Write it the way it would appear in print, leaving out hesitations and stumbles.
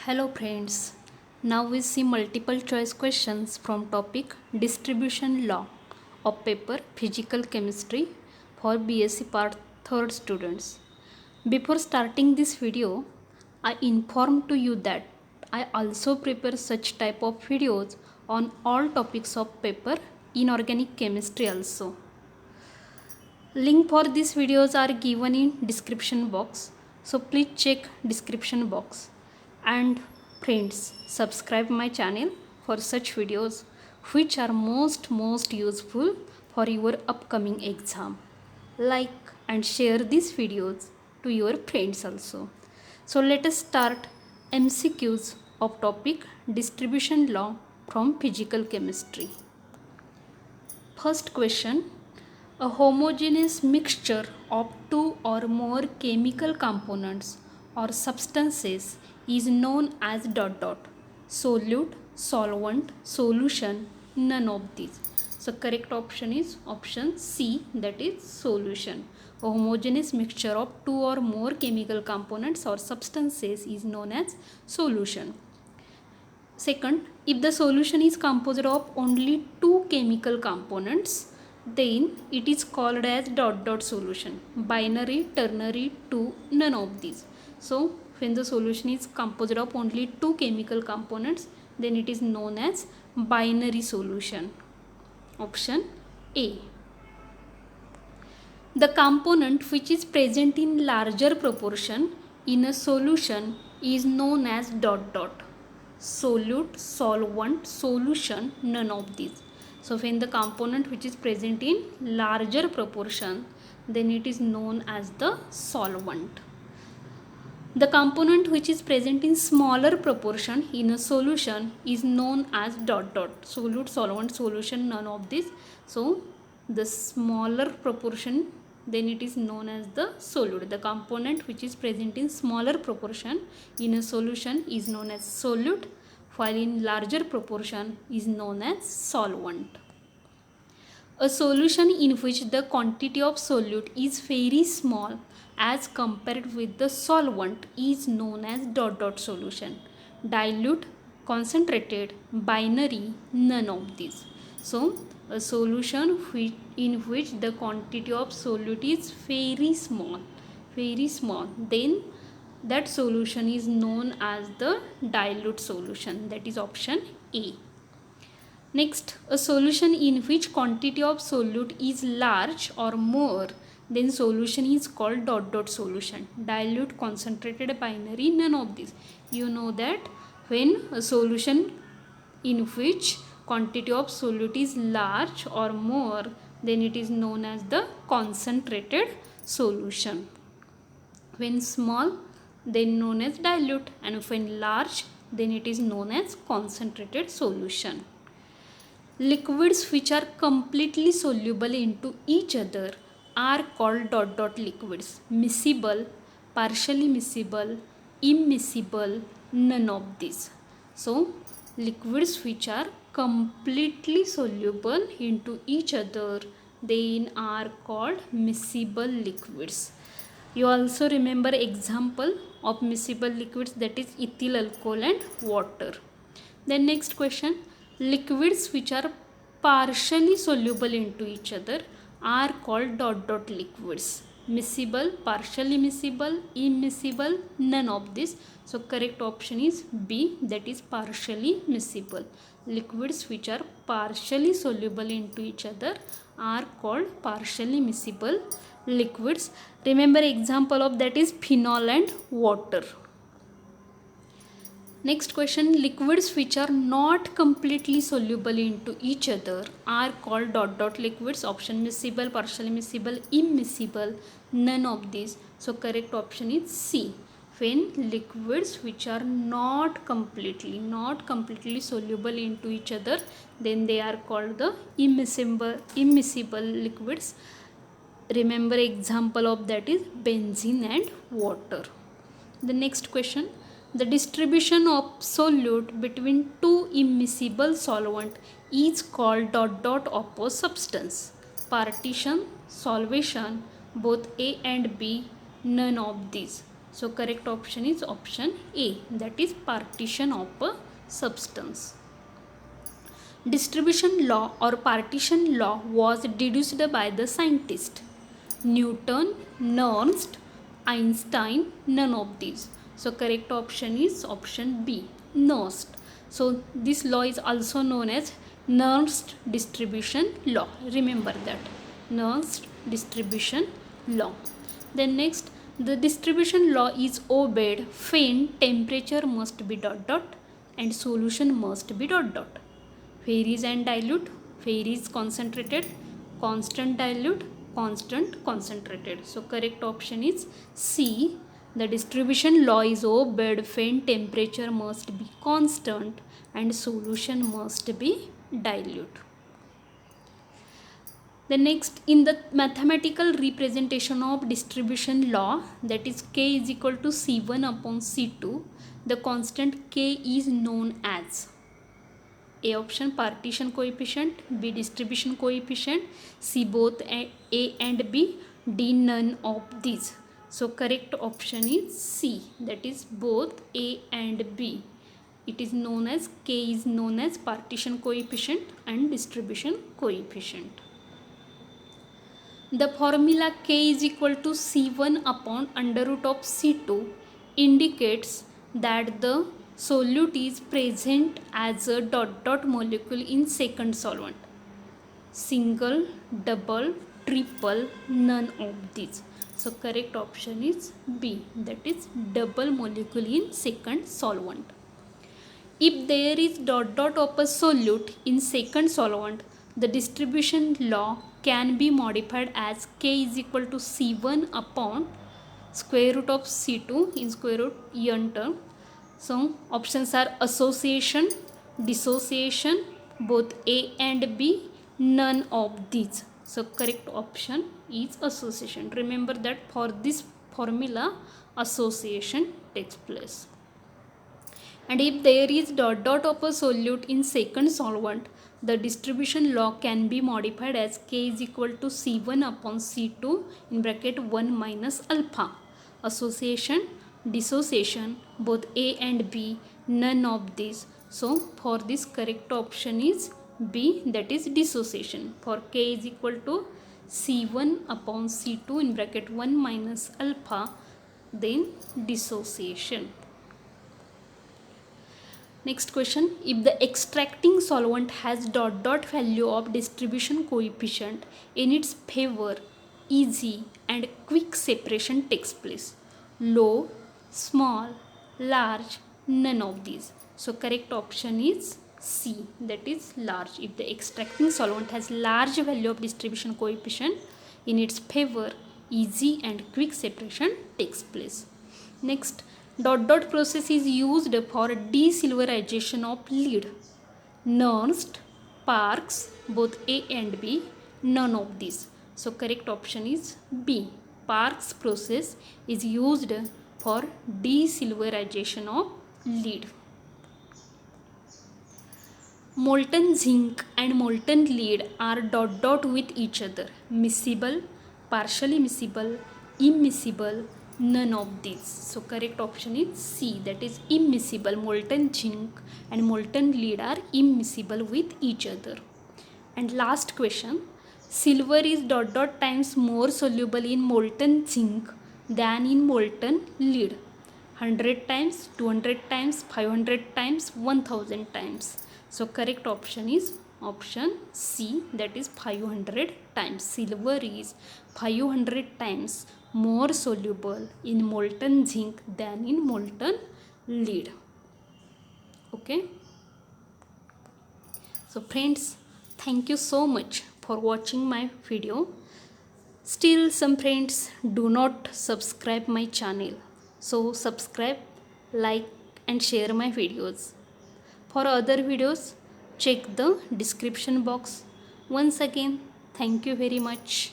Hello friends. Now we see multiple choice questions from topic distribution law of paper physical chemistry for BSc part 3rd students. Before starting this video, I inform to you that I also prepare such type of videos on all topics of paper inorganic chemistry also. Link for these videos are given in description box, so please check description box. And friends, subscribe my channel for such videos which are most useful for your upcoming exam. Like and share these videos to your friends also. So let us start MCQs of topic distribution law from physical chemistry. First question: a homogeneous mixture of two or more chemical components or substances is known as solute, solvent, solution, none of these. So correct option is option C, that is solution. A homogeneous mixture of two or more chemical components or substances is known as solution. Second, if the solution is composed of only two chemical components, then it is called as solution. Binary, ternary, two, none of these. So when the solution is composed of only two chemical components, then it is known as binary solution. Option A. The component which is present in larger proportion in a solution is known as solute, solvent, solution, none of these. So when the component which is present in larger proportion, then it is known as the solvent. The component which is present in smaller proportion in a solution is known as solute, solvent, solution, none of these. So the smaller proportion, then it is known as the solute. The component which is present in smaller proportion in a solution is known as solute, while in larger proportion is known as solvent. A solution in which the quantity of solute is very small as compared with the solvent is known as solution. Dilute, concentrated, binary, none of these. So a solution in which the quantity of solute is very small, then that solution is known as the dilute solution, that is option A. Next, a solution in which quantity of solute is large or more, then solution is called solution. Dilute, concentrated, binary, none of these. You know that when a solution in which quantity of solute is large or more, then it is known as the concentrated solution. When small, then known as dilute, and when large, then it is known as concentrated solution. Liquids which are completely soluble into each other are called liquids. Miscible, partially miscible, immiscible, none of these. So liquids which are completely soluble into each other, then are called miscible liquids. You also remember example of miscible liquids, that is ethyl alcohol and water. Then next question: liquids which are partially soluble into each other are called liquids. Miscible, partially miscible, immiscible, none of this. So correct option is B, that is partially miscible. Liquids which are partially soluble into each other are called partially miscible liquids. Remember example of that is phenol and water. Next question: liquids which are not completely soluble into each other are called liquids. Option miscible, partially miscible, immiscible, none of these. So correct option is C. When liquids which are not completely soluble into each other, then they are called the immiscible liquids. Remember example of that is benzene and water. The next question: the distribution of solute between two immiscible solvent is called oppose substance. Partition, solvation, both A and B, none of these. So correct option is option A, that is partition of a substance. Distribution law or partition law was deduced by the scientist Newton, Nernst, Einstein, none of these. So correct option is option B, Nernst. So this law is also known as Nernst distribution law. Remember that, Nernst distribution law. Then next, the distribution law is obeyed when temperature must be ... and solution must be ... Varies and dilute, varies concentrated, constant dilute, constant concentrated. So correct option is C. The distribution law is obeyed when temperature must be constant and solution must be dilute. The next, in the mathematical representation of distribution law, that is K is equal to C1 upon C2, the constant K is known as A option partition coefficient, B distribution coefficient, C both A and B, D none of these. So correct option is C, that is both A and B. It is known as K is known as partition coefficient and distribution coefficient. The formula K is equal to C1 upon under root of C2 indicates that the solute is present as a ... molecule in second solvent. Single, double, triple, none of these. So correct option is B, that is double molecule in second solvent. If there is ... of a solute in second solvent, the distribution law can be modified as K is equal to C1 upon square root of C2 in square root n term. So options are association, dissociation, both A and B, none of these. So correct option is association. Remember that for this formula association takes place. And if there is ... of a solute in second solvent, the distribution law can be modified as K is equal to C1 upon C2 in bracket 1 minus alpha. Association, dissociation, both A and B, none of these. So for this correct option is B, that is dissociation. For K is equal to C1 upon C2 in bracket 1 minus alpha, then dissociation. Next question, if the extracting solvent has ... value of distribution coefficient in its favor, easy and quick separation takes place. Low, small, large, none of these. So correct option is C, that is large. If the extracting solvent has large value of distribution coefficient in its favor, easy and quick separation takes place. Next, ... process is used for desilverization of lead. Nernst, Parkes, both A and B, none of these. So correct option is B. Parkes process is used for desilverization of lead. Molten zinc and molten lead are ... with each other. Miscible, partially miscible, immiscible, none of these. So correct option is C, that is immiscible. Molten zinc and molten lead are immiscible with each other. And last question, silver is ... times more soluble in molten zinc than in molten lead. 100 times, 200 times, 500 times, 1000 times. So correct option is option C, that is 500 times. Silver is 500 times more soluble in molten zinc than in molten lead. Okay. So friends, thank you so much for watching my video. Still some friends do not subscribe my channel. So subscribe, like and share my videos. For other videos, check the description box. Once again, thank you very much.